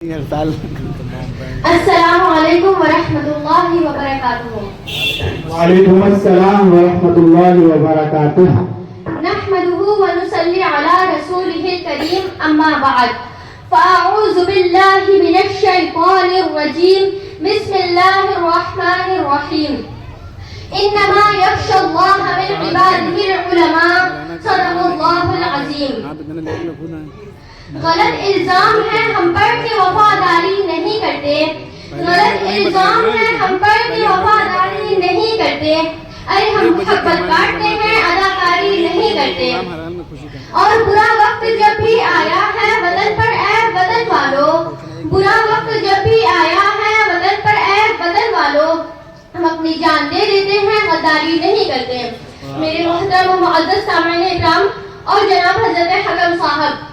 السلام علیکم ورحمۃ اللہ وبرکاتہ. وعلیکم السلام ورحمۃ اللہ وبرکاتہ. نحمده ونصلي على رسوله الكريم اما بعد فاعوذ باللہ من الشیطان الرجیم بسم اللہ الرحمن الرحیم. انما یخشى اللہ من عباده العلماء صدق اللہ العظیم. غلط الزام ہے ہم پر کہ وفاداری نہیں کرتے. غلط الزام ہے ہم پر کہ وفاداری نہیں کرتے. ارے ہم محبت کاٹتے ہیں اداکاری نہیں کرتے. اور برا وقت جب بھی آیا ہے وطن پر اے وطن والو. برا وقت جب بھی آیا ہے وطن پر اے وطن والو. ہم اپنی جان دے دیتے ہیں غداری نہیں کرتے. میرے محترم و معزز سامعین اکرام اور جناب حضرت حکم صاحب،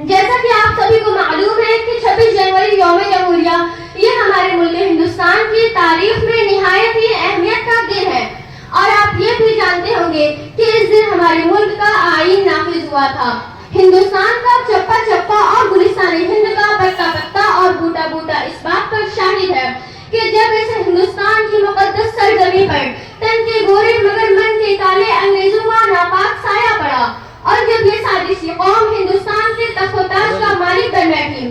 جیسا کہ آپ سبھی کو معلوم ہے کہ 26 جنوری یوم جمہوریہ یہ ہمارے ملک ہندوستان کی تاریخ میں نہایت ہی اہمیت کا دن ہے. اور آپ یہ بھی جانتے ہوں گے کہ اس دن ہمارے ملک کا آئین نافذ ہوا تھا. ہندوستان کا چپا چپا اور گلستان ہند کا پتا پتا اور بوٹا بوٹا اس بات پر شاہد ہے کہ جب اس ہندوستان کی مقدس سرزمین پر تن کے گورے مگر من کے کالے انگریزوں کا ناپاک سایہ پڑا اور جب یہ سازشی قوم ہندوستان کے تخت و تاج کا مالک بن بیٹھی،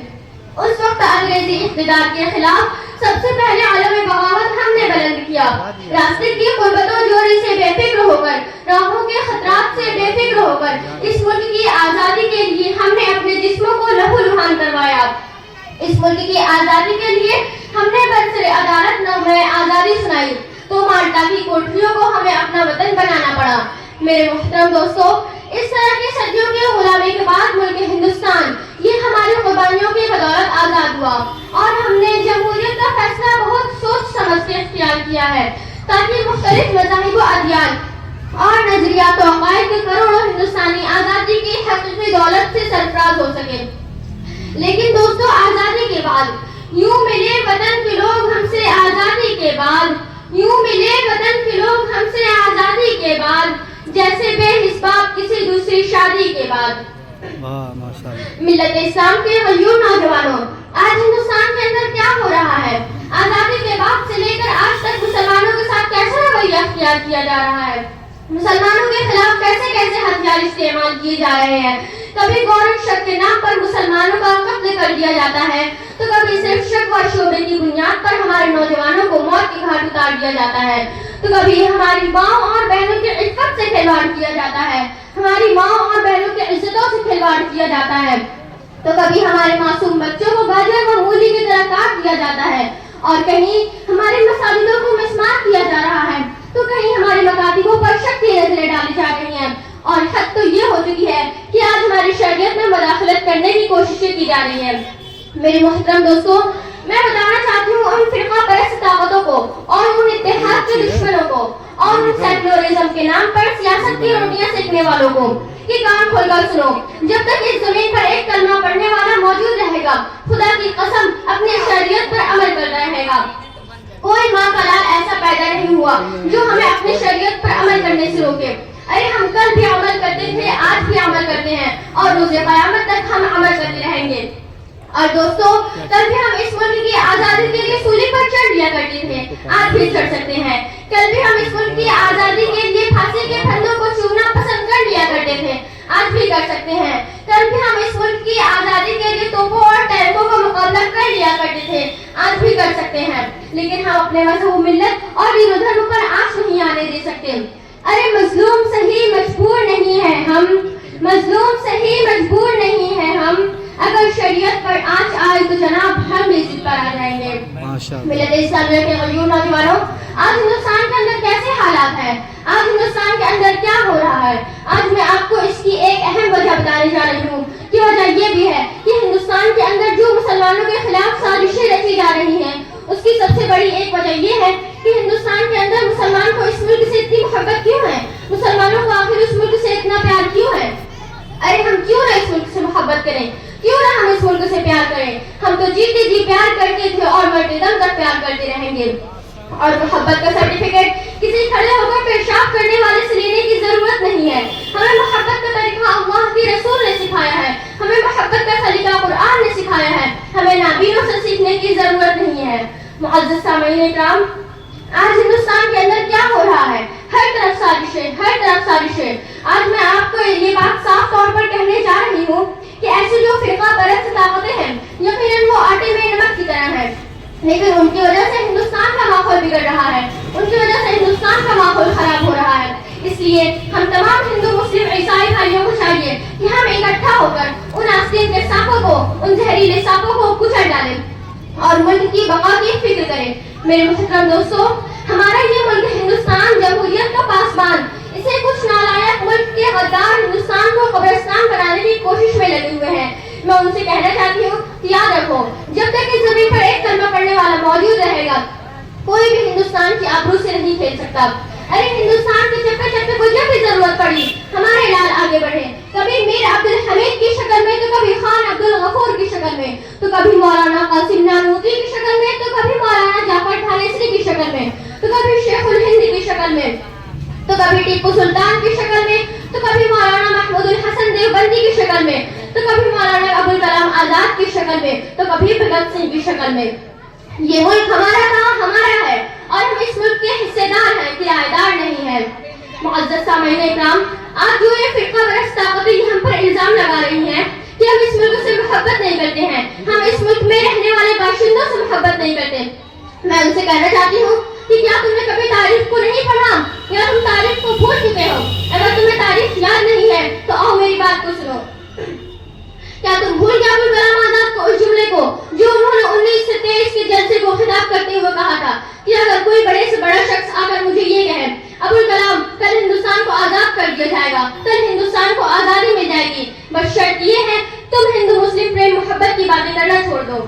اس وقت انگریزی اقتدار کے خلاف سب سے پہلے علم بغاوت ہم نے بلند کیا. راستے کی قربت و جوری سے بے فکر ہو کر، راہوں کے خطرات سے بے فکر ہو کر اس ملک کی آزادی کے لیے ہم نے اپنے جسموں کو لہو لہان کروایا. اس ملک کی آزادی کے لیے ہم نے برسر عدالت نغمہ آزادی سنائی تو مالٹا کی کوٹھریوں کو ہمیں اپنا وطن بنانا پڑا. میرے محترم دوستو، اس طرح کی صدیوں کی غلامی کے بعد ملک ہندوستان یہ ہماری قربانیوں کی بدولت آزاد ہوا اور ہم نے جمہوریت کا فیصلہ بہت سوچ سمجھ کے اختیار کیا ہے تاکہ مختلف مذاہب و ادیان اور نظریات و عقائد کے کروڑوں ہندوستانی آزادی کی حقیقی دولت سے سرفراز ہو سکے. لیکن دوستو، آزادی کے بعد یوں ملے وطن کے لوگ ہم سے آزادی کے بعد، یوں ملے وطن کے لوگ ہم سے آزادی کے بعد جیسے بے حساب کسی دوسری شادی کے بعد. ملت اسلام کے غیور نوجوانوں، آج ہندوستان کے اندر کیا ہو رہا ہے؟ آزادی کے بعد سے لے کر آج تک مسلمانوں کے ساتھ کیسا رویہ اختیار کیا جا رہا ہے؟ مسلمانوں کے خلاف کیسے کیسے ہتھیار استعمال کیے جا رہے ہیں؟ کبھی گورنمنٹ شک کے نام پر مسلمانوں کا قتل کر دیا جاتا ہے تو کبھی صرف شک و شبہے کی بنیاد پر ہمارے نوجوانوں کو موت کی گھاٹ اتار دیا جاتا ہے. تو کبھی ہماری ماں اور بہنوں کی عفت سے کھلواڑ کیا جاتا ہے، ہماری ماں اور بہنوں کی عزتوں سے کھلواڑ کیا جاتا ہے. تو کبھی ہمارے معصوم بچوں کو گاجر و مولی کی طرح کاٹ دیا جاتا ہے، اور کہیں ہمارے مساجدوں کو مسمار کیا جا رہا ہے، تو کہیں ہمارے مکاتبوں پر شک کی نظریں ڈالی جا رہی ہیں. اور حد تو یہ ہو چکی ہے کہ آج ہماری شریعت میں مداخلت کرنے کی کوششیں کی جا رہی ہیں. میرے محترم دوستو، میں بتانا چاہتی ہوں ان فرقہ پرست طاقتوں کو اور ان اتحاد کے دشمنوں کو اور ان سیکولرزم کے نام پر سیاست کی روٹیاں سیکھنے والوں کو کہ کان کھول کر سنو، جب تک اس زمین پر ایک کلمہ پڑھنے والا موجود رہے گا خدا کی قسم اپنی شریعت پر عمل کر رہے گا. کوئی ماں کا لال ایسا پیدا نہیں ہوا جو ہمیں اپنی شریعت پر عمل کرنے سے روکے. ارے ہم کل بھی عمل کرتے تھے، آج بھی عمل کرتے ہیں اور روز قیامت تک ہم عمل کرتے رہیں گے. اور دوستو، کل بھی ہم اس ملک کی آزادی کے لیے سولی پر چڑھ لیا کرتے تھے، آج بھی چڑھ سکتے ہیں. کل بھی ہم اس ملک کی آزادی کے لیے پھانسی کے پھندوں کو چومنا پسند کر لیا کرتے تھے، آج بھی کر سکتے ہیں. کل بھی ہم اس ملک کی آزادی کے لیے توپوں اور ٹینکوں کا مقابلہ کر لیا کرتے تھے، آج بھی کر سکتے ہیں. لیکن ہم اپنے مذہب و ملت اور دین و دھرم پر آنچ نہیں آنے دے سکتے. ارے مظلوم صحیح مجبور نہیں ہے ہم، مظلوم صحیح مجبور نہیں ہے ہم. اگر شریعت پر آنچ آئے تو جناب ہم بھی ضد پر آ جائیں گے. ملت اسلامیہ کے غیور نوجوانوں، آج ہندوستان کے اندر کیسے حالات ہیں؟ آج ہندوستان کے اندر کیا ہو رہا ہے؟ آج میں آپ کو اس کی ایک اہم وجہ بتانے جا رہی ہوں کہ وجہ یہ بھی ہے کہ ہندوستان کے اندر جو مسلمانوں کے خلاف سازشیں رچی جا رہی ہیں اس کی سب سے بڑی ایک وجہ یہ ہے کہ ہندوستان کے اندر مسلمان کو اس ملک سے اتنی محبت کیوں ہے؟ مسلمانوں کو آخر اس ملک سے اتنا پیار کیوں ہے؟ ارے ہم کیوں نہ اس ملک سے محبت کریں؟ کیوں نہ ہم اس ملک سے پیار کریں؟ ہم تو جیتے جی پیار کرتے تھے اور مرتے دم تک پیار کرتے رہیں گے. اور محبت کا سرٹیفکیٹ کسی کھڑے ہو کر پیشاب کرنے والے سے لینے کی ضرورت نہیں ہے. ہمیں محبت کا طریقہ اللہ کے رسول نے سکھایا ہے. ہمیں محبت کا طریقہ قرآن نے سکھایا ہے. ہمیں نابینوں سے سیکھنے کی ضرورت نہیں ہے. معزز سامعین اکرام، آج ہندوستان کے اندر کیا ہو رہا ہے؟ ہر طرف سازشیں، ہر طرف سازشیں. آج میں آپ کو یہ بات صاف طور پر کہنے جا رہی ہوں کہ ایسی جو فرقہ پرست طاقتیں ہیں یقیناً وہ آٹے میں نمک کی طرح ہیں، لیکن ان کی وجہ سے ہندوستان کا ماحول بگڑ رہا ہے. ان کی وجہ سے ہندوستان کا ماحول خراب ہو رہا ہے. اس لیے ہم تمام ہندو مسلم عیسائی بھائیوں کو چاہیے کہ ہم اکٹھا ہو کر ان آستین کے سانپوں کو، ان زہریلے سانپوں کو کچل ڈالیں اور ملک کی بقا کی فکر کریں. میرے محترم دوستو، ہمارا یہ ملک ہندوستان جمہوریت کا پاسبان، اسے کچھ نالائق ملک کے غدار ہندوستان کو قبرستان بنانے کی کوشش میں لگے ہوئے ہیں. میں ان سے کہنا چاہتی ہوں کہ یاد رکھو، جب تک اس زمین پر ایک کلمہ پڑھنے والا موجود رہے گا کوئی بھی ہندوستان کی آبرو سے نہیں کھیل سکتا. ارے ہندوستان کے چپے چپے کو جب بھی ضرورت پڑی ہمارے لال آگے بڑھے، کبھی میر عبد الحمید کی شکل میں، تو کبھی خان عبد الغفور کی شکل میں، تو کبھی مولانا قاسم نانوتوی کی شکل میں، تو کبھی مولانا جعفر تھانیسری کی شکل میں، تو کبھی شیخ الہند کی شکل میں، تو کبھی ٹیپو سلطان کی شکل میں، تو کبھی مولانا محمود الحسن دیوبندی کی شکل میں، تو کبھی مولانا ابوالکلام آزاد کی شکل میں، تو کبھی بھگت سنگھ کی شکل میں. یہ ملک ہمارا تھا، ہمارا ہے، اور ہم اس ملک کے حصے دار ہیں، کرایہ دار نہیں ہیں. معزز سامعین اکرام، آج جو یہ فرقہ پرست طاقتیں ہم پر الزام لگا رہی ہیں کہ ہم اس ملک سے محبت نہیں کرتے ہیں، ہم اس ملک میں رہنے والے باشندوں سے محبت نہیں کرتے، میں ان سے کہنا چاہتی ہوں کہ کیا تم نے کبھی تاریخ کو نہیں پڑھا؟ یا تم تاریخ کو بھول چکے ہو؟ اگر تمہیں تاریخ یاد نہیں ہے تو آؤ میری بات کو سنو. کیا تم بھول گئے ابوالکلام آزاد کو، اس جملے کو جو انہوں نے 1923 کے جلسے کو خطاب کرتے ہوئے کہا تھا کہ اگر کوئی بڑے سے بڑا شخص آ کر مجھے یہ کہے ابوالکلام کل ہندوستان کو آزاد کر دیا جائے گا، کل ہندوستان کو آزادی مل جائے گی، بس شرط یہ ہے تم ہندو مسلم پریم محبت کی باتیں کرنا چھوڑ دو.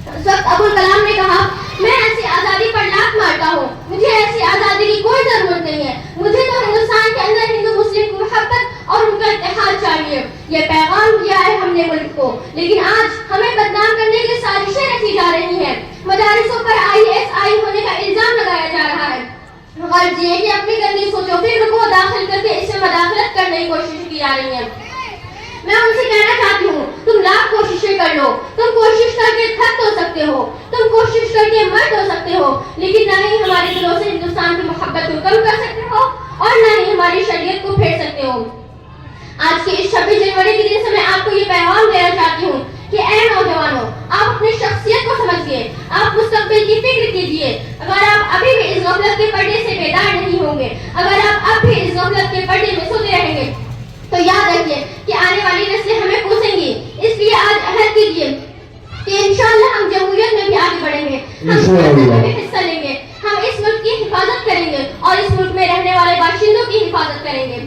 اس وقت ابوالکلام نے کہا میں ایسی آزادی پر لات مارتا ہوں، مجھے ایسی آزادی کی کوئی ضرورت نہیں ہے، مجھے تو ہندوستان کے اندر ہندو مسلم کی محبت اور ان کا اتحاد چاہیے. یہ پیغام دیا ہے ہم نے ملک کو، لیکن آج ہمیں بدنام کرنے کی سازشیں رچی جا رہی ہیں. مدارسوں پر ISI ہونے کا الزام لگایا جا رہا ہے. غرض یہ کہ اپنی گندی سوچ و فکر کو داخل کر کے اس میں مداخلت کرنے کی کوشش کی جا رہی ہے. میں ان سے کہنا چاہتی ہوں تم لاکھ کوششیں کر لو، تم کوشش کر کے تھک ہو سکتے ہو، تم کوشش کر کے مرد ہو سکتے ہو، لیکن نہ ہی ہمارے دلوں سے ہندوستان کی محبت کو کم کر سکتے ہو اور نہ ہی ہماری شریعت کو پھیر سکتے ہو. آج کے اس 26 جنوری کے دن سے میں آپ کو یہ پیغام دینا چاہتی ہوں کہ اے نوجوانوں، آپ اپنی شخصیت کو سمجھیے، آپ مستقبل کی فکر کیجیے. اگر آپ ابھی بھی اس غفلت کے پردے سے بیدار نہیں ہوں گے، اگر آپ اب بھی اس غفلت کے پردے میں سوتے رہیں گے تو یاد رکھیے کہ آنے والی نسلیں ہمیں کوسیں گی. اس لیے آج عہد کیجیے کہ انشاءاللہ ہم جمہوریت میں بھی آگے بڑھیں گے، ہم سیاست میں بھی حصہ لیں گے، ہم اس ملک کی حفاظت کریں گے اور اس ملک میں رہنے والے باشندوں کی حفاظت کریں گے.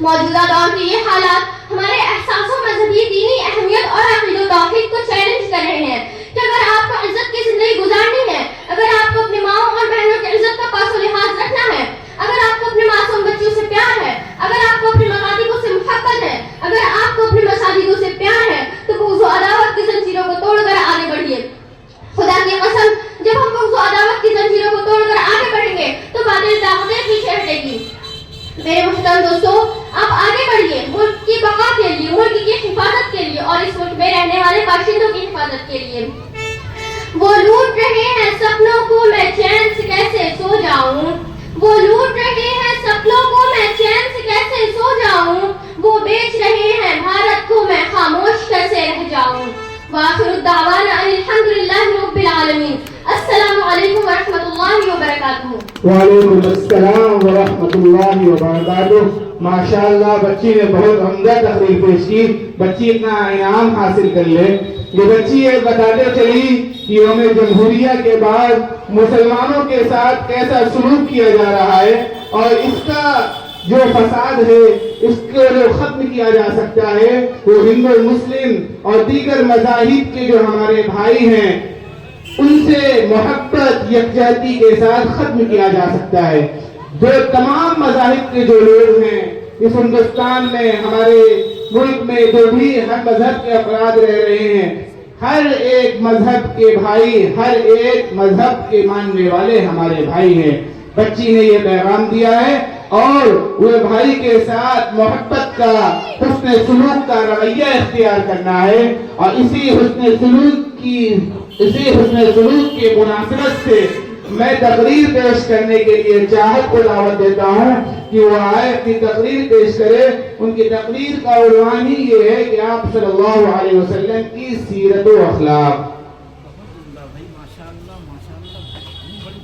موجودہ دور کے یہ حالات ہمارے احساسوں، مذہبی، دینی اہمیت اور عقیدہ و توحید کو چیلنج کر رہے ہیں کہ اگر آپ کو عزت کی زندگی گزارنی ہے، اگر آپ کو اپنی ماؤں اور بہنوں کی عزت کا پاس و لحاظ رکھنا ہے، اگر آپ کو اپنے معصوم بچوں سے پیار ہے، اگر آپ کو اپنے مقاصدوں سے محبت ہے، اگر آپ کو اپنے مساجدوں سے پیار ہے، تو بغض و عداوت کی زنجیروں کو توڑ کر آگے بڑھیے. خدا کی قسم، جب ہم بغض و عداوت کی زنجیروں کو توڑ کر آگے بڑھیں گے تو باطل طاقتیں پیچھے ہٹے گی. میرے محترم دوستو، آپ آگے بڑھیے ملک کی بقا کے لیے، ملک کی حفاظت کے لیے اور اس ملک میں رہنے والے باشندوں کی حفاظت کے لیے. وہ لوٹ رہے ہیں سپنوں کو، میں چین سے کیسے سو جاؤں، وہ لوٹ رہے ہیں سپنوں کو، میں چین سے کیسے سو جاؤں، وہ بیچ رہے ہیں بھارت کو، میں خاموش کیسے رہ جاؤں. وآخر الدعوانا ان الحمدللہ رب العالمین. السلام علیکم ورحمۃ اللہ وبرکاتہ. وعلیکم السلام ورحمۃ اللہ وبرکاتہ. ماشاءاللہ بچی نے بہت عمدہ تقریر پیش کی. بچی اتنا انعام حاصل کر لے. یہ بچی یہ بتاتے چلی کہ یوم جمہوریہ کے بعد مسلمانوں کے ساتھ کیسا سلوک کیا جا رہا ہے اور اس کا جو فساد ہے اس کو جو ختم کیا جا سکتا ہے وہ ہندو مسلم اور دیگر مذاہب کے جو ہمارے بھائی ہیں ان سے محبت یکجہتی کے ساتھ ختم کیا جا سکتا ہے. جو تمام مذاہب کے جو لوگ ہیں اس ہندوستان میں، ہمارے ملک میں جو بھی ہر مذہب کے افراد رہ رہے ہیں، ہر ایک مذہب کے بھائی، ہر ایک مذہب کے ماننے والے ہمارے بھائی ہیں۔ بچی نے یہ پیغام دیا ہے اور وہ بھائی کے ساتھ محبت کا، حسن سلوک کا رویہ اختیار کرنا ہے، اور اسی حسن سلوک کی مناسبت سے میں تقریر پیش کرنے کے لیے چاہت کو دعوت دیتا ہوں کہ وہ آئے، اپنی تقریر پیش کرے۔ ان کی تقریر کا عنوان ہی یہ ہے کہ آپ صلی اللہ علیہ وسلم کی سیرت و اخلاق۔